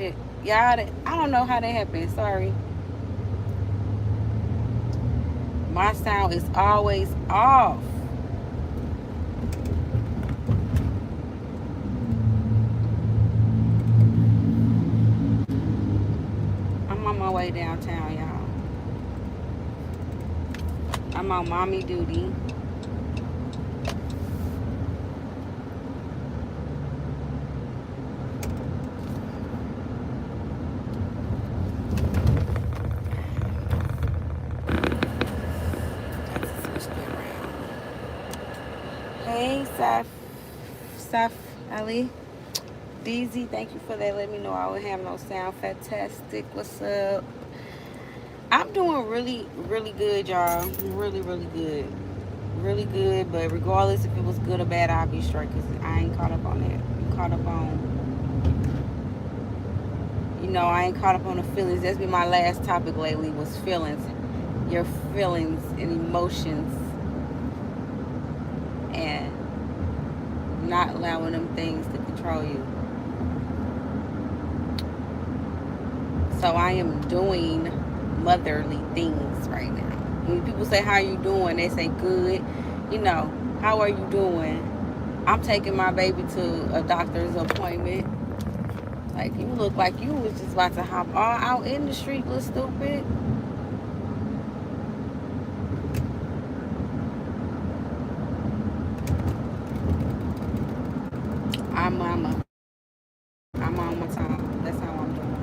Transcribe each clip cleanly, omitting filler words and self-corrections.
shit. Y'all, I don't know how that happened. Sorry. My sound is always off. I'm on my way downtown, y'all. I'm on mommy duty. Hey, Saf Ali. DZ, thank you for that. Let me know I would have no sound. Fantastic. What's up? I'm doing really, really good, y'all. Really, really good. Really good, but regardless if it was good or bad, I'll be straight because I ain't caught up on that. I'm caught up on, I ain't caught up on the feelings. That's been my last topic lately was feelings. Your feelings and emotions and not allowing them things to control you. So I am doing motherly things right now. When people say, how are you doing? They say, good. How are you doing? I'm taking my baby to a doctor's appointment. Like, you look like you was just about to hop all out in the street, little stupid. I'm on my time. That's how I'm doing.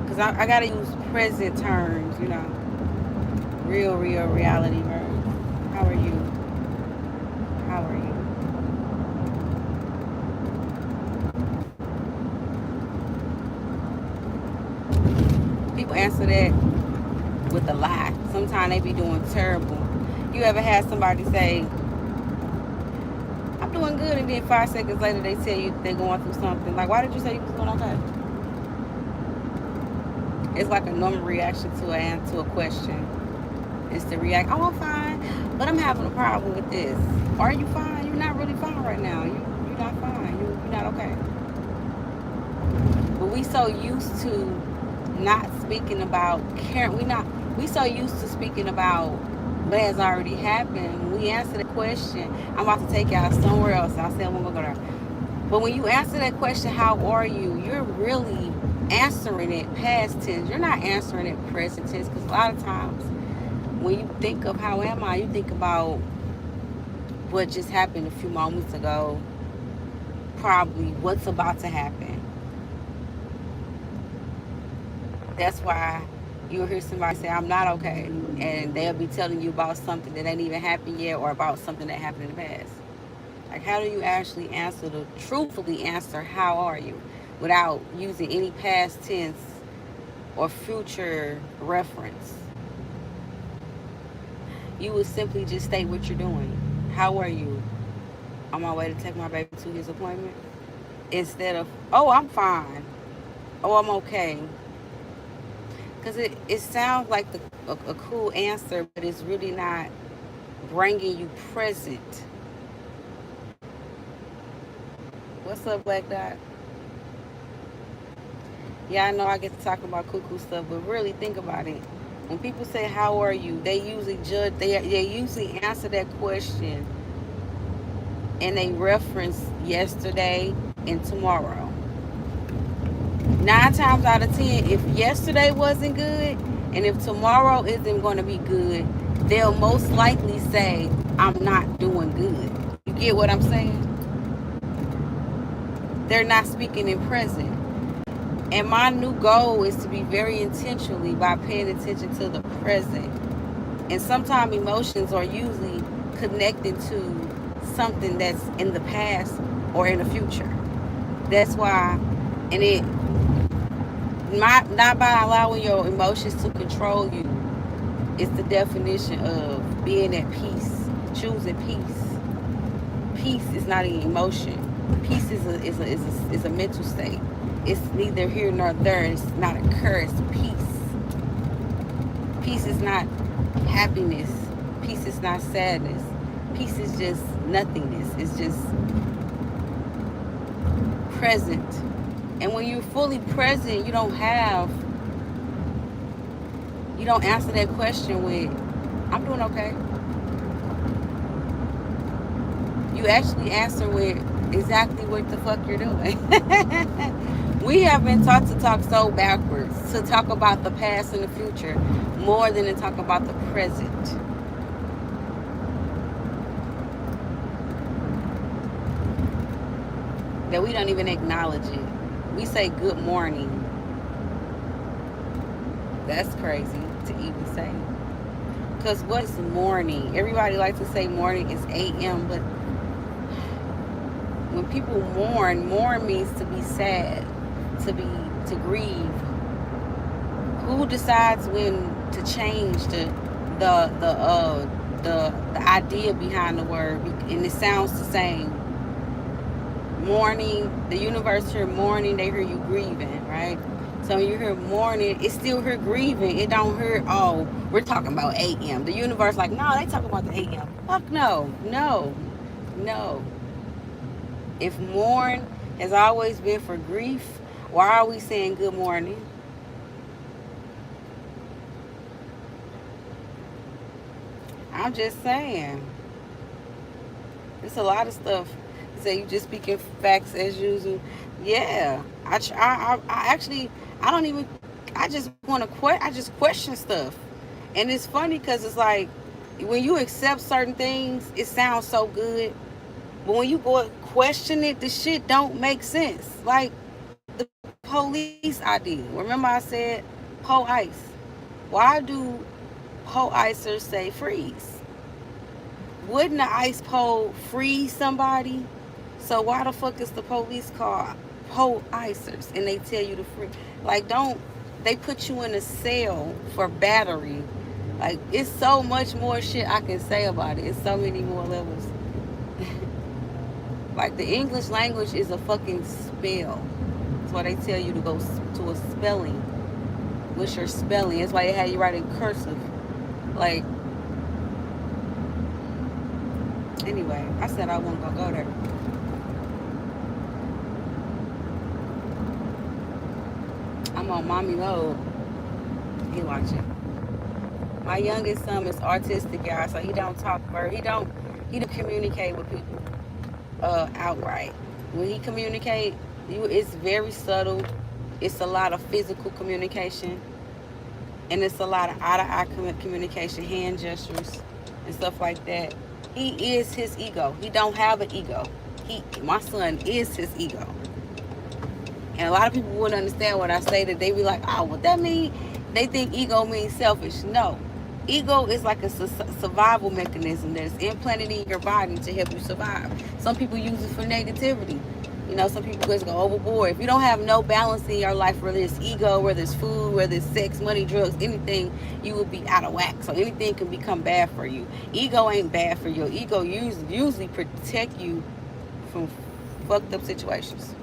Because I got to use present terms. Real reality verbs. How are you? How are you? People answer that with a lie. Sometimes they be doing terrible. You ever had somebody say, I'm doing good, and then 5 seconds later they tell you they're going through something? Like, why did you say you was doing okay? It's like a normal reaction to a question. It's to react, oh, I'm fine, but I'm having a problem with this. Are you fine? You're not really fine right now. You're not fine. You're not okay. But we so used to not speaking about care. We so used to speaking about what has already happened. When we answer the question, I'm about to take y'all somewhere else. I said I'm gonna go there. But when you answer that question, how are you? You're really answering it past tense. You're not answering it present tense, because a lot of times when you think of how am I, you think about what just happened a few moments ago, probably what's about to happen. That's why you'll hear somebody say, I'm not okay. And they'll be telling you about something that ain't even happened yet, or about something that happened in the past. Like, how do you actually truthfully answer, how are you, without using any past tense or future reference? You would simply just state what you're doing. How are you? On my way to take my baby to his appointment. Instead of, oh, I'm fine. Oh, I'm okay. Because it sounds like a cool answer, but it's really not bringing you present. What's up, Black Dot? Yeah, I know I get to talk about cuckoo stuff, but really think about it. When people say, how are you? They usually they usually answer that question and they reference yesterday and tomorrow. 9 times out of 10, if yesterday wasn't good and if tomorrow isn't going to be good, they'll most likely say, I'm not doing good. You get what I'm saying? They're not speaking in present. And my new goal is to be very intentionally by paying attention to the present. And sometimes emotions are usually connected to something that's in the past or in the future. That's why, and it not by allowing your emotions to control you. It's the definition of being at peace, choosing peace. Peace is not an emotion. Peace is a mental state. It's neither here nor there. It's not a curse. Peace. Peace is not happiness. Peace is not sadness. Peace is just nothingness. It's just present. And when you're fully present, you don't answer that question with, I'm doing okay. You actually answer with exactly what the fuck you're doing. We have been taught to talk so backwards, to talk about the past and the future more than to talk about the present. That we don't even acknowledge it. We say good morning. That's crazy to even say. Because what is morning? Everybody likes to say morning is a.m., but when people mourn means to be sad, to grieve. Who decides when to change the the uh the idea behind the word? And it sounds the same. Mourning, the universe hear mourning, they hear you grieving, right? So when you hear mourning, it's still hear grieving. It don't hear, oh, we're talking about a.m. The universe like, no, they talking about the a.m. Fuck no, no, no. If mourn has always been for grief, why are we saying good morning? I'm just saying. It's a lot of stuff. You say you just speaking facts as usual. Yeah, I actually, I don't even. I just want to I just question stuff, and it's funny because it's like when you accept certain things, it sounds so good, but when you go question it, the shit don't make sense. Like the police ID. Remember I said ice. Why do icers say freeze? Wouldn't the ice pole freeze somebody? So why the fuck is the police called icers and they tell you to free? Like, don't they put you in a cell for battery? Like, it's so much more shit I can say about it. It's so many more levels. Like, the English language is a fucking spell. That's why they tell you to go to a spelling. What's your spelling? That's why they have you write in cursive. Like, anyway, I said I wasn't gonna go there. I'm on mommy mode. He watching. My youngest son is autistic, y'all, so he don't talk very. He don't communicate with people outright. When he communicate, it's very subtle. It's a lot of physical communication, and it's a lot of eye-to-eye communication, hand gestures, and stuff like that. He is his ego. He don't have an ego. My son is his ego. And a lot of people wouldn't understand what I say, that they be like, oh, what that mean? They think ego means selfish. No. Ego is like a survival mechanism that's implanted in your body to help you survive. Some people use it for negativity. You know, some people just go overboard. If you don't have no balance in your life, whether it's ego, whether it's food, whether it's sex, money, drugs, anything, you will be out of whack. So anything can become bad for you. Ego ain't bad for you. Ego usually protect you from fucked up situations.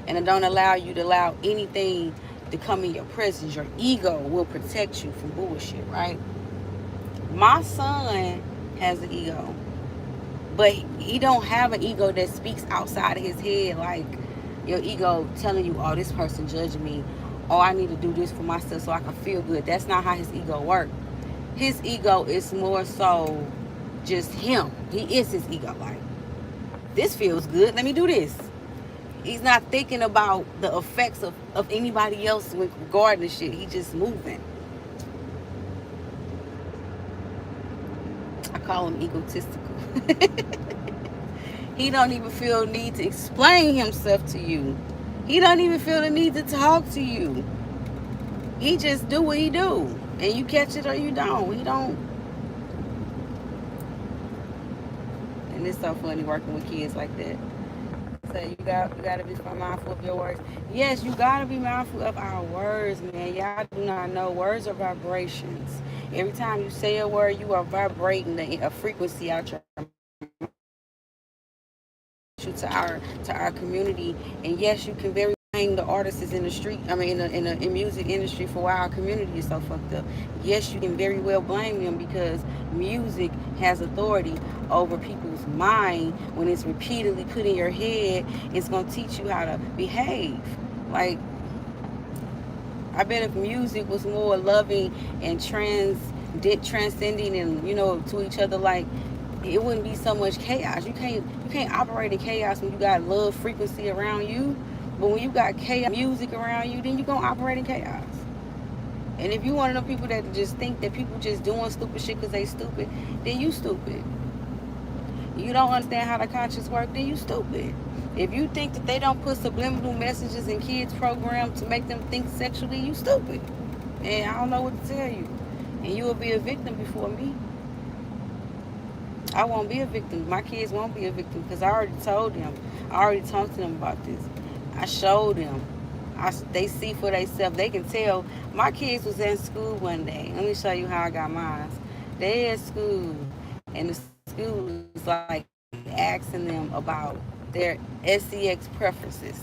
And it don't allow you to allow anything to come in your presence. Your ego will protect you from bullshit, right? My son has an ego, but he don't have an ego that speaks outside of his head, like your ego telling you, oh, this person judging me, oh, I need to do this for myself so I can feel good. That's not how his ego works. His ego is more so just him. He is his ego. Like, this feels good, let me do this. He's not thinking about the effects of anybody else regarding the shit. He just moving. I call him egotistical. He don't even feel the need to explain himself to you. He don't even feel the need to talk to you. He just do what he do. And you catch it or you don't. He don't. And it's so funny working with kids like that. So you gotta be mindful of your words. Yes, you gotta be mindful of our words, man. Y'all do not know, words are vibrations. Every time you say a word, you are vibrating a frequency out your to our community. And yes, you can very blame the artists in the street. I mean, in music industry for why our community is so fucked up. Yes, you can very well blame them because music has authority over people's mind. When it's repeatedly put in your head, it's gonna teach you how to behave. Like, I bet if music was more loving and transcending and, to each other, like, it wouldn't be so much chaos. You can't operate in chaos when you got love frequency around you. But when you got chaos music around you, then you gonna operate in chaos. And if you one of them people that just think that people just doing stupid shit because they stupid, then you stupid. You don't understand how the conscience works, then you stupid. If you think that they don't put subliminal messages in kids' programs to make them think sexually, you stupid. And I don't know what to tell you. And you will be a victim before me. I won't be a victim. My kids won't be a victim because I already told them. I already talked to them about this. I showed them. They see for themselves. They can tell. My kids was in school one day. Let me show you how I got mine. They at school, and the school is like asking them about their SEX preferences.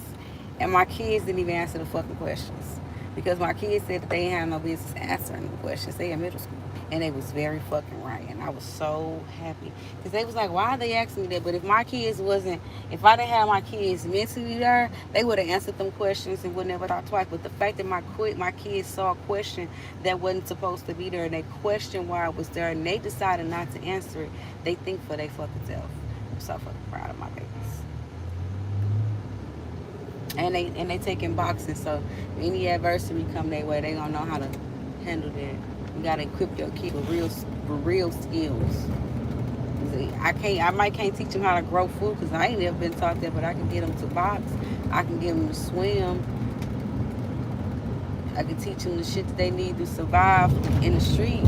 And my kids didn't even answer the fucking questions. Because my kids said that they ain't had no business answering the questions. They in middle school. And they was very fucking right. And I was so happy. Because they was like, why are they asking me that? But if if I didn't have my kids mentally there, they would have answered them questions and would never thought twice. But the fact that my kids saw a question that wasn't supposed to be there and they questioned why it was there and they decided not to answer it, they think for their fucking self. I'm so fucking proud of my babies. And they taking boxing, so any adversity come their way, they gonna know how to handle that. You gotta equip your kid with real skills. I might can't teach them how to grow food because I ain't never been taught that, but I can get them to box. I can get them to swim. I can teach them the shit that they need to survive in the street.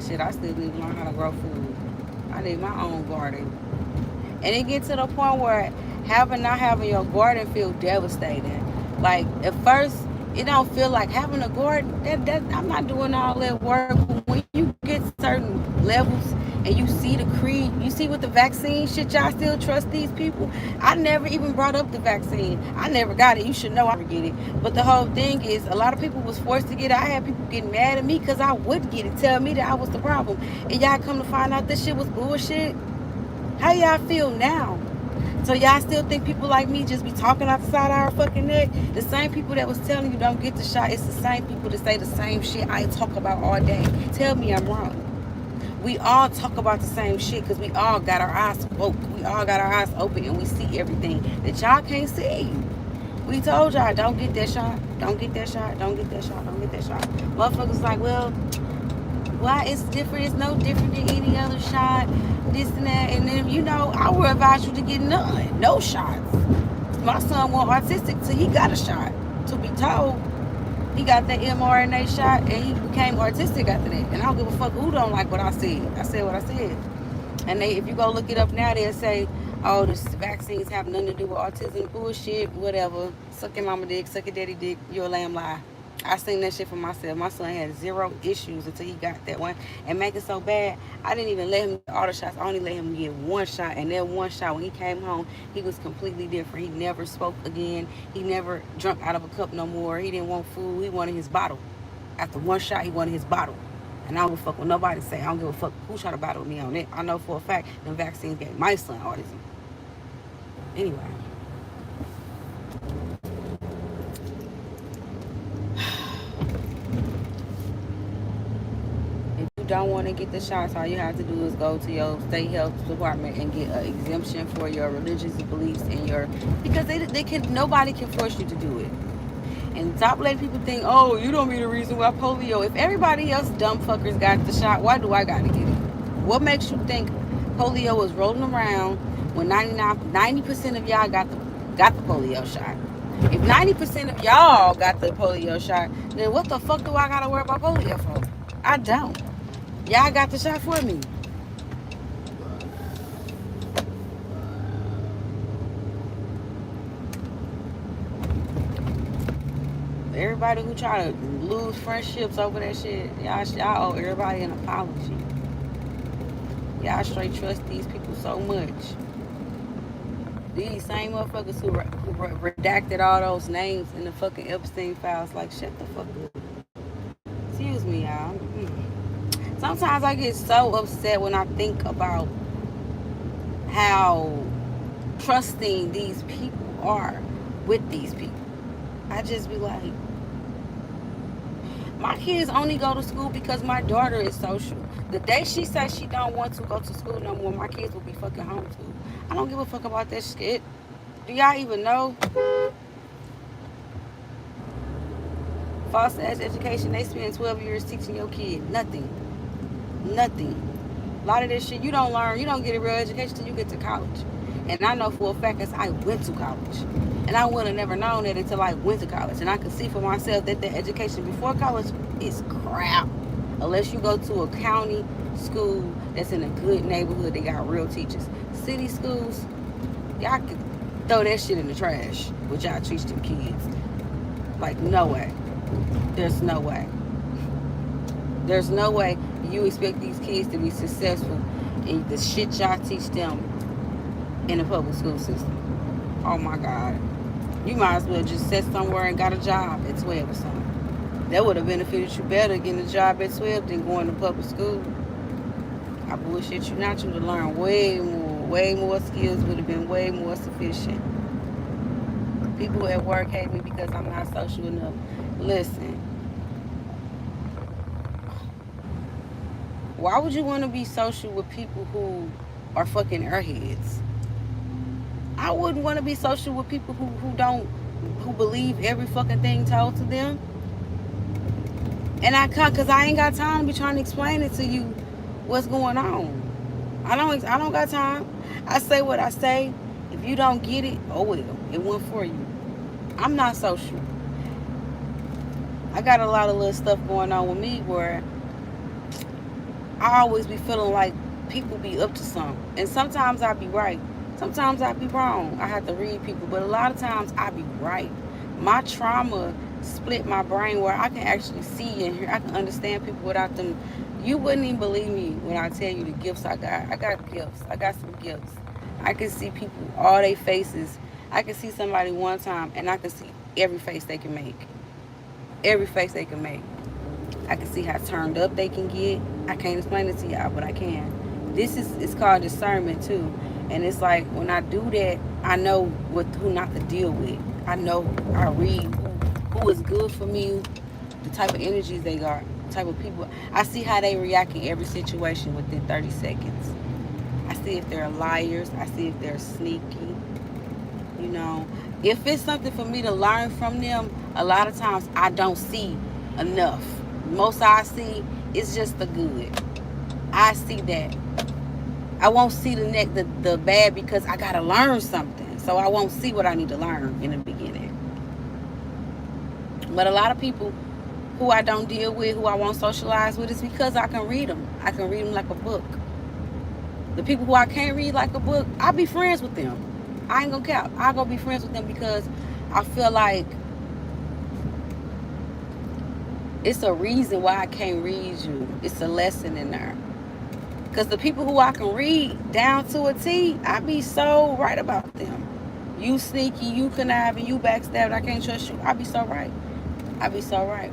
Shit, I still need to learn how to grow food. I need my own garden. And it gets to the point where not having your garden feel devastating. Like, at first, it don't feel like having a garden. That I'm not doing all that work. But when you get certain levels and you see the creed, you see with the vaccine shit, y'all still trust these people. I never even brought up the vaccine. I never got it. You should know I never get it. But the whole thing is, a lot of people was forced to get it. I had people getting mad at me because I wouldn't get it, tell me that I was the problem. And y'all come to find out this shit was bullshit. How y'all feel now? So y'all still think people like me just be talking out the side of our fucking neck? The same people that was telling you don't get the shot, it's the same people that say the same shit I talk about all day. Tell me I'm wrong. We all talk about the same shit because we all got our eyes woke. We all got our eyes open and we see everything that y'all can't see. We told y'all, don't get that shot. Don't get that shot. Don't get that shot. Don't get that shot. Motherfuckers like, well, why it's different? It's no different than any other shot. This and that. And then, I would advise you to get none. No shots. My son was autistic till he got a shot. To be told, he got that mRNA shot and he became autistic after that. And I don't give a fuck who don't like what I said. I said what I said. And if you go look it up now, they'll say, oh, this vaccines have nothing to do with autism. Bullshit, whatever. Suck your mama dick, suck your daddy dick. You're a lamb lie. I seen that shit for myself. My son had 0 issues until he got that one. And make it so bad, I didn't even let him get all the shots. I only let him get one shot. And that one shot, when he came home, he was completely different. He never spoke again. He never drank out of a cup no more. He didn't want food. He wanted his bottle. After one shot, he wanted his bottle. And I don't give a fuck what nobody say. I don't give a fuck who shot a bottle with me on it. I know for a fact the vaccines gave my son autism. Anyway. Don't want to get the shots, all you have to do is go to your state health department and get an exemption for your religious beliefs and because nobody can force you to do it. And stop letting people think, oh, you don't be the reason why polio. If everybody else dumb fuckers got the shot, why do I got to get it? What makes you think polio was rolling around when 90% of y'all got the polio shot? If 90% of y'all got the polio shot, then what the fuck do I got to worry about polio for? I don't. Y'all got the shot for me. Everybody who try to lose friendships over that shit, y'all owe everybody an apology. Y'all straight trust these people so much. These same motherfuckers who redacted all those names in the fucking Epstein files, like, shut the fuck up. Excuse me, y'all. Sometimes I get so upset when I think about how trusting these people are. with these people. I just be like, my kids only go to school because my daughter is social. The day she says she don't want to go to school no more, my kids will be fucking homeschooled. I don't give a fuck about that shit. Do y'all even know? False ass education, they spend 12 years teaching your kid nothing. Nothing. A lot of this shit you don't learn, you don't get a real education till you get to college. And I know for a fact because I went to college. And I would have never known that until I went to college. And I could see for myself that the education before college is crap. Unless you go to a county school that's in a good neighborhood, they got real teachers. City schools, y'all could throw that shit in the trash with y'all teach them kids. Like, no way. There's no way. There's no way you expect these kids to be successful in the shit y'all teach them in the public school system. Oh my God. You might as well just sat somewhere and got a job at 12 or something. That would have benefited you better getting a job at 12 than going to public school. I bullshit you not. You would have learned way more skills, would have been way more sufficient. People at work hate me because I'm not social enough. Listen, why would you want to be social with people who are fucking airheads? I wouldn't want to be social with people who believe every fucking thing told to them. And cause I ain't got time to be trying to explain it to you what's going on. I don't got time. I say what I say. If you don't get it, oh well, it went for you. I'm not social. I got a lot of little stuff going on with me where I always be feeling like people be up to something. And sometimes I be right. Sometimes I be wrong. I have to read people. But a lot of times I be right. My trauma split my brain where I can actually see and hear. I can understand people without them. You wouldn't even believe me when I tell you the gifts I got. I got gifts. I got some gifts. I can see people, all their faces. I can see somebody one time and I can see every face they can make. Every face they can make. I can see how turned up they can get. I can't explain it to y'all, but I can. It's called discernment too. And it's like when I do that, I know who not to deal with. I know, I read who is good for me, the type of energies they got, the type of people. I see how they react in every situation within 30 seconds. I see if they're liars. I see if they're sneaky. You know, if it's something for me to learn from them, a lot of times I don't see enough. Most I see is just the good. I see that. I won't see the bad because I gotta learn something. So I won't see what I need to learn in the beginning. But a lot of people who I don't deal with, who I won't socialize with, is because I can read them. I can read them like a book. The people who I can't read like a book, I'll be friends with them. I ain't gonna cap. I'll go be friends with them because I feel like it's a reason why I can't read you. It's a lesson in there. Because the people who I can read down to a T, I be so right about them. You sneaky, you conniving, you backstabbed, I can't trust you. I be so right. I be so right.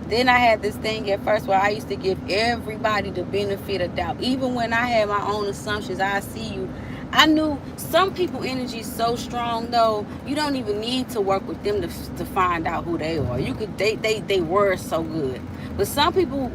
Then I had this thing at first where I used to give everybody the benefit of doubt. Even when I had my own assumptions, I see you. I knew some people energy is so strong though, you don't even need to work with them to find out who they are. You could they were so good. But some people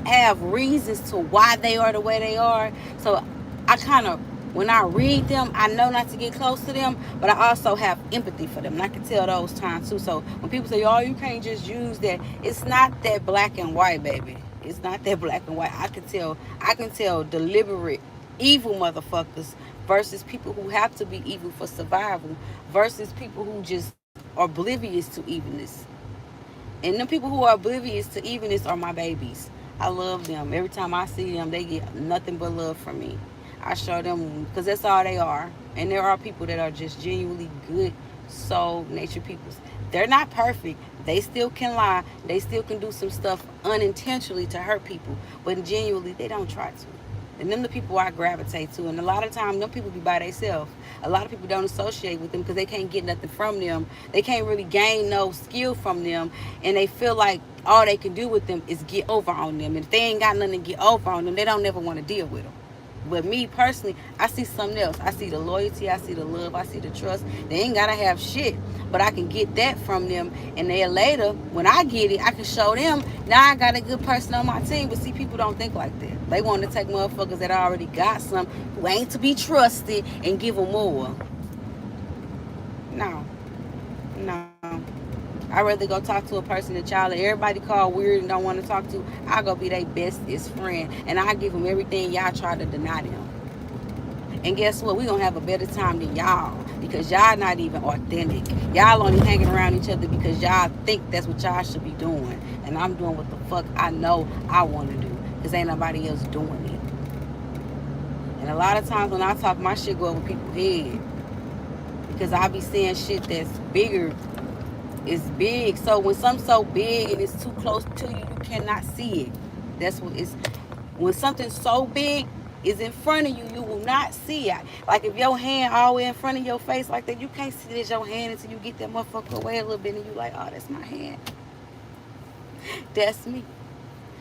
have reasons to why they are the way they are. So I kind of, when I read them, I know not to get close to them, but I also have empathy for them. And I can tell those times too. So when people say, oh, you can't just use that, it's not that black and white, baby. It's not that black and white. I can tell deliberate evil motherfuckers versus people who have to be evil for survival versus people who just are oblivious to evilness. And the people who are oblivious to evilness are my babies. I love them. Every time I see them, they get nothing but love from me. I show them because that's all they are. And there are people that are just genuinely good soul nature peoples. They're not perfect. They still can lie. They still can do some stuff unintentionally to hurt people. But genuinely, they don't try to. And them the people I gravitate to. And a lot of times, them people be by themselves. A lot of people don't associate with them because they can't get nothing from them. They can't really gain no skill from them. And they feel like all they can do with them is get over on them. And if they ain't got nothing to get over on them, they don't never want to deal with them. But me personally, I see something else. I see the loyalty, I see the love, I see the trust. They ain't gotta have shit, but I can get that from them. And then later, when I get it, I can show them. Now I got a good person on my team. But see, people don't think like that. They want to take motherfuckers that already got some, who ain't to be trusted, and give them more. No, no. I'd rather go talk to a person that y'all everybody call weird and don't want to talk to. I'll go be their bestest friend, and I give them everything y'all try to deny them. And guess what? We gonna have a better time than y'all, because y'all not even authentic. Y'all only hanging around each other because y'all think that's what y'all should be doing. And I'm doing what the fuck I know I want to do, because ain't nobody else doing it. And a lot of times when I talk, my shit go over people's head, because I be saying shit that's bigger. It's big. So when something's so big and it's too close to you, you cannot see it. That's what it's. When something so big is in front of you, you will not see it. Like if your hand all the way in front of your face like that, you can't see it as your hand until you get that motherfucker away a little bit, and you like, oh, that's my hand. That's me.